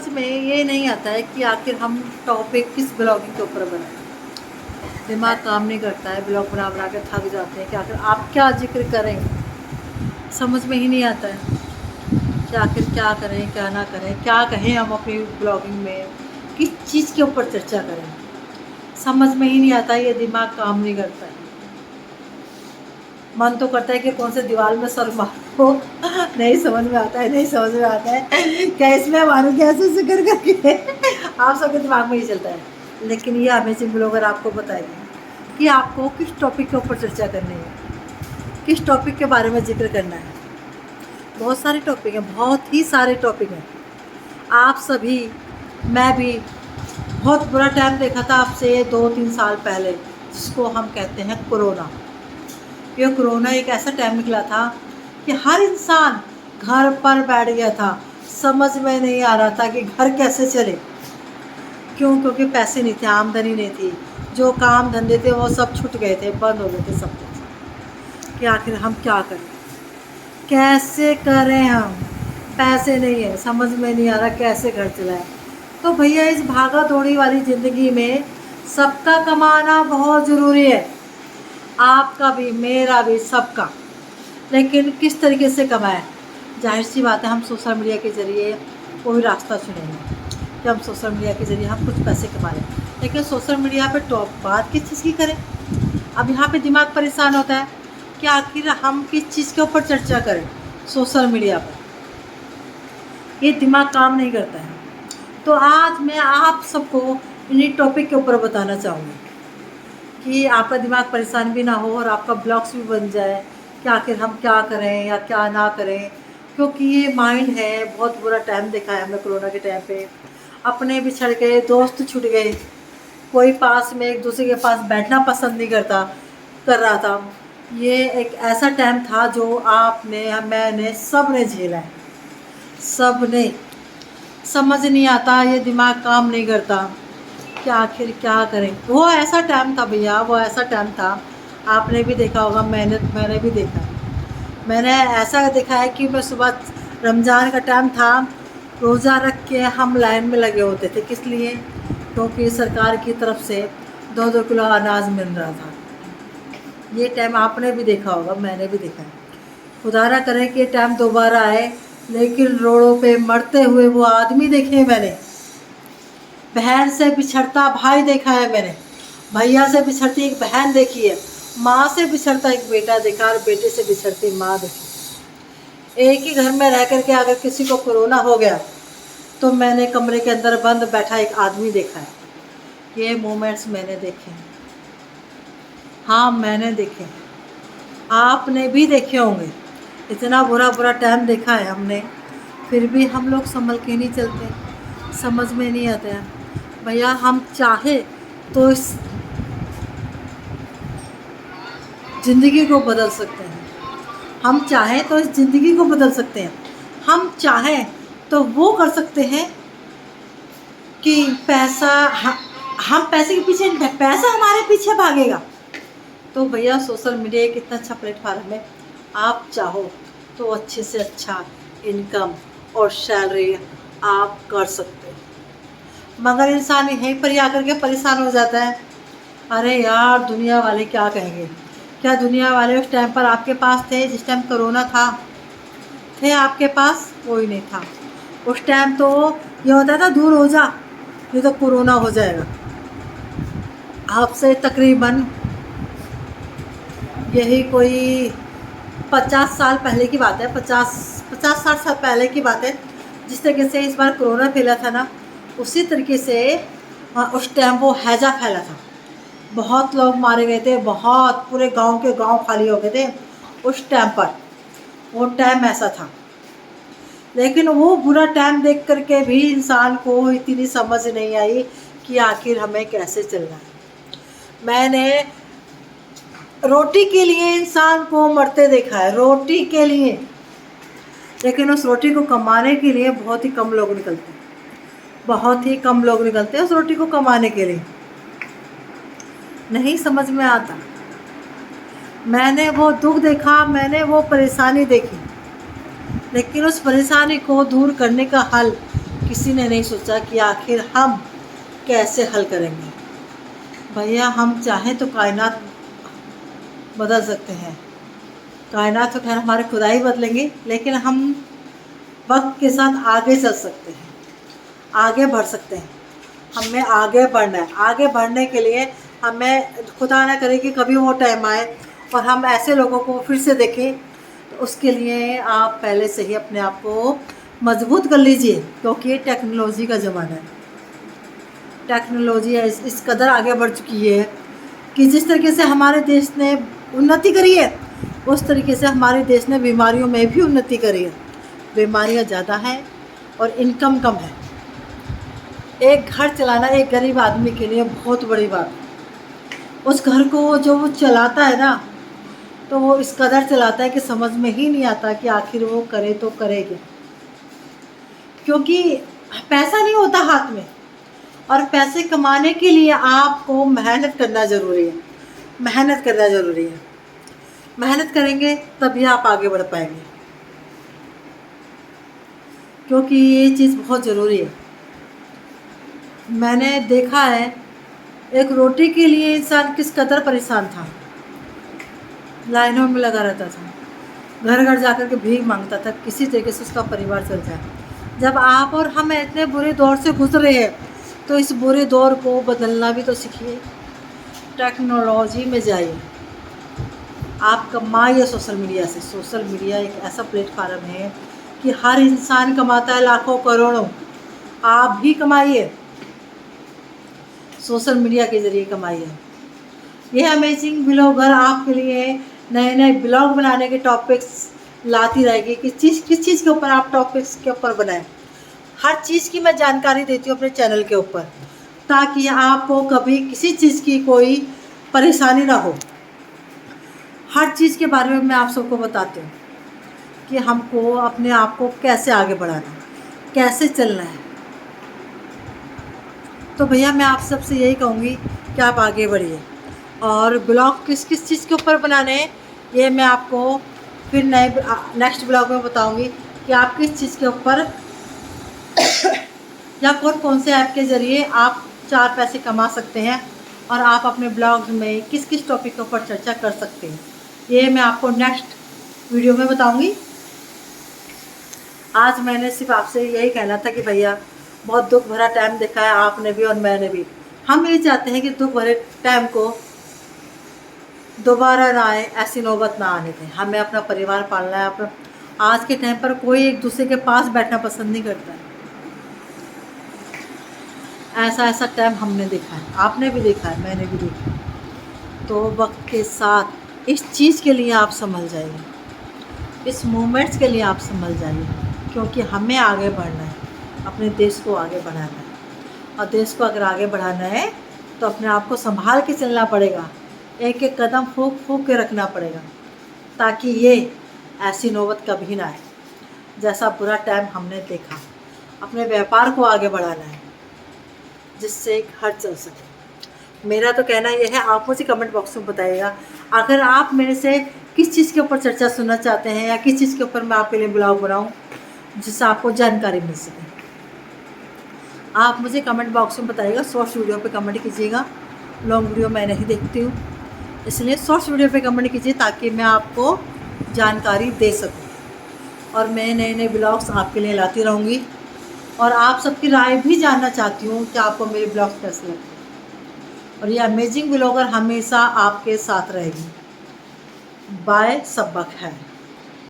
में ये नहीं आता है कि आखिर हम टॉपिक किस ब्लॉगिंग के ऊपर बनाएं। दिमाग काम नहीं करता है, ब्लॉग बना बना के थक जाते हैं कि आखिर आप क्या जिक्र करें, समझ में ही नहीं आता है कि आखिर क्या करें क्या ना करें, क्या कहें हम अपनी ब्लॉगिंग में, किस चीज़ के ऊपर चर्चा करें, समझ में ही नहीं आता। ये दिमाग काम नहीं करता है। मन तो करता है कि कौन से दीवार में सर मारो, नहीं समझ में आता है, नहीं समझ में आता है, क्या इसमें मारूं कैसे जिक्र करके आप सबके दिमाग में ही चलता है। लेकिन ये अमेजिंग ब्लॉगर आपको बताएगी कि आपको किस टॉपिक के ऊपर चर्चा करनी है, किस टॉपिक के बारे में जिक्र करना है। बहुत सारे टॉपिक हैं, बहुत ही सारे टॉपिक हैं। आप सभी, मैं भी बहुत बुरा टाइम देखा था आपसे 2-3 साल पहले, जिसको हम कहते हैं कोरोना। ये कोरोना एक ऐसा टाइम निकला था कि हर इंसान घर पर बैठ गया था। समझ में नहीं आ रहा था कि घर कैसे चले। क्योंकि पैसे नहीं थे, आमदनी नहीं थी, जो काम धंधे थे वो सब छूट गए थे, बंद हो गए थे सब कुछ। कि आखिर हम क्या करें, कैसे करें, हम पैसे नहीं है, समझ में नहीं आ रहा कैसे घर चलाएं। तो भैया इस भागा दौड़ी वाली ज़िंदगी में सबका कमाना बहुत ज़रूरी है, आपका भी, मेरा भी, सबका। लेकिन किस तरीके से कमाएं? जाहिर सी बात है हम सोशल मीडिया के ज़रिए कोई रास्ता चुनेंगे कि हम सोशल मीडिया के ज़रिए हम कुछ पैसे कमा लें। लेकिन सोशल मीडिया पे टॉप बात किस चीज़ की करें? अब यहाँ पे दिमाग परेशान होता है कि आखिर हम किस चीज़ के ऊपर चर्चा करें सोशल मीडिया पर। ये दिमाग काम नहीं करता है। तो आज मैं आप सबको इन्हीं टॉपिक के ऊपर बताना चाहूँगी कि आपका दिमाग परेशान भी ना हो और आपका ब्लॉग्स भी बन जाए कि आखिर हम क्या करें या क्या ना करें। क्योंकि ये माइंड है, बहुत बुरा टाइम देखा है हमने कोरोना के टाइम पे। अपने बिछड़ गए, दोस्त छूट गए, कोई पास में एक दूसरे के पास बैठना पसंद नहीं कर रहा था। ये एक ऐसा टाइम था जो आपने, मैंने, सब ने झेला है, सब ने। समझ नहीं आता, ये दिमाग काम नहीं करता कि आखिर क्या करें। वो ऐसा टाइम था भैया, वो ऐसा टाइम था, आपने भी देखा होगा, मैंने भी देखा है। मैंने ऐसा देखा है कि मैं सुबह, रमज़ान का टाइम था, रोज़ा रख के हम लाइन में लगे होते थे। किस लिए? क्योंकि सरकार की तरफ से 2-2 किलो अनाज मिल रहा था। ये टाइम आपने भी देखा होगा, मैंने भी देखा है। खुदा ना करे कि ये टाइम दोबारा आए। लेकिन रोडों पे मरते हुए वो आदमी देखे हैं मैंने, बहन से बिछड़ता भाई देखा है मैंने, भैया से बिछड़ती एक बहन देखी है, माँ से बिछड़ता एक बेटा देखा और बेटे से बिछड़ती माँ देखी। एक ही घर में रह कर के अगर किसी को कोरोना हो गया तो मैंने कमरे के अंदर बंद बैठा एक आदमी देखा है। ये मोमेंट्स मैंने देखे हैं, हाँ मैंने देखे हैं, आपने भी देखे होंगे। इतना बुरा बुरा टाइम देखा है हमने, फिर भी हम लोग संभल के नहीं चलते, समझ में नहीं आता है। भैया हम चाहे तो इस ज़िंदगी को बदल सकते हैं, हम चाहें तो इस ज़िंदगी को बदल सकते हैं, हम चाहें तो वो कर सकते हैं कि पैसा, हम पैसे के पीछे, पैसा हमारे पीछे भागेगा। तो भैया सोशल मीडिया एक इतना अच्छा प्लेटफार्म है, आप चाहो तो अच्छे से अच्छा इनकम और सैलरी आप कर सकते हो। मगर इंसान यहीं पर ही आकर के परेशान हो जाता है, अरे यार दुनिया वाले क्या कहेंगे। क्या दुनिया वाले उस टाइम पर आपके पास थे? जिस टाइम कोरोना था, थे आपके पास? कोई नहीं था। उस टाइम तो ये होता था दूर हो जा, नहीं तो कोरोना हो जाएगा। आपसे तकरीबन यही कोई 50 साल पहले की बात है, 50-60 साल पहले की बात है। जिस तरीके से इस बार कोरोना फैला था ना, उसी तरीके से उस टाइम वो हैजा फैला था। बहुत लोग मारे गए थे, बहुत, पूरे गांव के गांव खाली हो गए थे उस टाइम पर। वो टाइम ऐसा था। लेकिन वो बुरा टाइम देख करके भी इंसान को इतनी समझ नहीं आई कि आखिर हमें कैसे चलना है। मैंने रोटी के लिए इंसान को मरते देखा है, रोटी के लिए। लेकिन उस रोटी को कमाने के लिए बहुत ही कम लोग निकलते हैं, बहुत ही कम लोग निकलते हैं उस रोटी को कमाने के लिए। नहीं समझ में आता। मैंने वो दुख देखा, मैंने वो परेशानी देखी, लेकिन उस परेशानी को दूर करने का हल किसी ने नहीं सोचा कि आखिर हम कैसे हल करेंगे। भैया हम चाहें तो कायनात बदल सकते हैं, कायनात तो खैर हमारे खुदा ही बदलेंगे, लेकिन हम वक्त के साथ आगे चल सकते हैं, आगे बढ़ सकते हैं। हमें आगे बढ़ना है। आगे बढ़ने के लिए हमें खुदा ना करे कि कभी वो टाइम आए और हम ऐसे लोगों को फिर से देखें, तो उसके लिए आप पहले से ही अपने आप को मजबूत कर लीजिए, क्योंकि टेक्नोलॉजी का ज़माना है। टेक्नोलॉजी इस कदर आगे बढ़ चुकी है कि जिस तरीके से हमारे देश ने उन्नति करी है, उस तरीके से हमारे देश ने बीमारियों में भी उन्नति करी है। बीमारियां ज़्यादा हैं और इनकम कम है। एक घर चलाना एक गरीब आदमी के लिए बहुत बड़ी बात है। उस घर को जो वो चलाता है ना, तो वो इस कदर चलाता है कि समझ में ही नहीं आता कि आखिर वो करे तो करे क्या, क्योंकि पैसा नहीं होता हाथ में। और पैसे कमाने के लिए आपको मेहनत करना ज़रूरी है, मेहनत करना ज़रूरी है। मेहनत करेंगे तभी आप आगे बढ़ पाएंगे, क्योंकि ये चीज़ बहुत ज़रूरी है। मैंने देखा है एक रोटी के लिए इंसान किस कदर परेशान था, लाइनों में लगा रहता था, घर घर जाकर के भीख मांगता था, किसी तरीके से उसका परिवार चल जाए। जब आप और हम इतने बुरे दौर से गुजरे हैं, तो इस बुरे दौर को बदलना भी तो सीखिए। टेक्नोलॉजी में जाइए, आप कमाइए सोशल मीडिया से। सोशल मीडिया एक ऐसा प्लेटफार्म है कि हर इंसान कमाता है लाखों करोड़ों, आप भी कमाइए, सोशल मीडिया के ज़रिए कमाइए। ये अमेजिंग ब्लॉगर आपके लिए नए नए ब्लॉग बनाने के टॉपिक्स लाती रहेगी कि किस चीज़ के ऊपर आप टॉपिक्स के ऊपर बनाएं। हर चीज़ की मैं जानकारी देती हूँ अपने चैनल के ऊपर, ताकि आपको कभी किसी चीज़ की कोई परेशानी ना हो। हर चीज़ के बारे में मैं आप सबको बताती हूँ कि हमको अपने आप को कैसे आगे बढ़ाना है, कैसे चलना है। तो भैया मैं आप सबसे यही कहूँगी कि आप आगे बढ़िए। और ब्लॉग किस किस चीज़ के ऊपर बनाने हैं, ये मैं आपको फिर नेक्स्ट ब्लॉग में बताऊँगी कि आप किस चीज़ के ऊपर या कौन कौन से ऐप के ज़रिए आप 4 पैसे कमा सकते हैं, और आप अपने ब्लॉग में किस किस टॉपिक के ऊपर चर्चा कर सकते हैं, ये मैं आपको नेक्स्ट वीडियो में बताऊंगी। आज मैंने सिर्फ आपसे यही कहना था कि भैया बहुत दुख भरा टाइम देखा है आपने भी और मैंने भी। हम ये चाहते हैं कि दुख भरे टाइम को दोबारा ना आए, ऐसी नौबत ना आने दें। हमें अपना परिवार पालना है। अपना आज के टाइम पर कोई एक दूसरे के पास बैठना पसंद नहीं करता है। ऐसा टाइम हमने देखा है, आपने भी देखा है, मैंने भी देखा है। तो वक्त के साथ इस चीज़ के लिए आप संभल जाइए, इस मोमेंट्स के लिए आप संभल जाइए, क्योंकि हमें आगे बढ़ना है, अपने देश को आगे बढ़ाना है। और देश को अगर आगे बढ़ाना है तो अपने आप को संभाल के चलना पड़ेगा, एक एक कदम फूंक फूंक के रखना पड़ेगा, ताकि ये ऐसी नौबत कभी ना आए जैसा बुरा टाइम हमने देखा। अपने व्यापार को आगे बढ़ाना है जिससे घर चल सके। मेरा तो कहना यह है, आप मुझे कमेंट बॉक्स में बताइएगा अगर आप मेरे से किस चीज़ के ऊपर चर्चा सुनना चाहते हैं, या किस चीज़ के ऊपर मैं आपके लिए ब्लॉग बनाऊं जिससे आपको जानकारी मिल सके। आप मुझे कमेंट बॉक्स में बताइएगा। शॉर्ट्स वीडियो पे कमेंट कीजिएगा, लॉन्ग वीडियो मैं नहीं देखती हूँ, इसलिए शॉर्ट्स वीडियो पे कमेंट कीजिए ताकि मैं आपको जानकारी दे सकूँ। और मैं नए नए ब्लॉग्स आपके लिए लाती रहूँगी, और आप सबकी राय भी जानना चाहती हूँ कि आपको मेरे ब्लॉग्स कैसे लगते हैं। और ये अमेजिंग ब्लॉगर हमेशा आपके साथ रहेगी। बाय, सब खैर।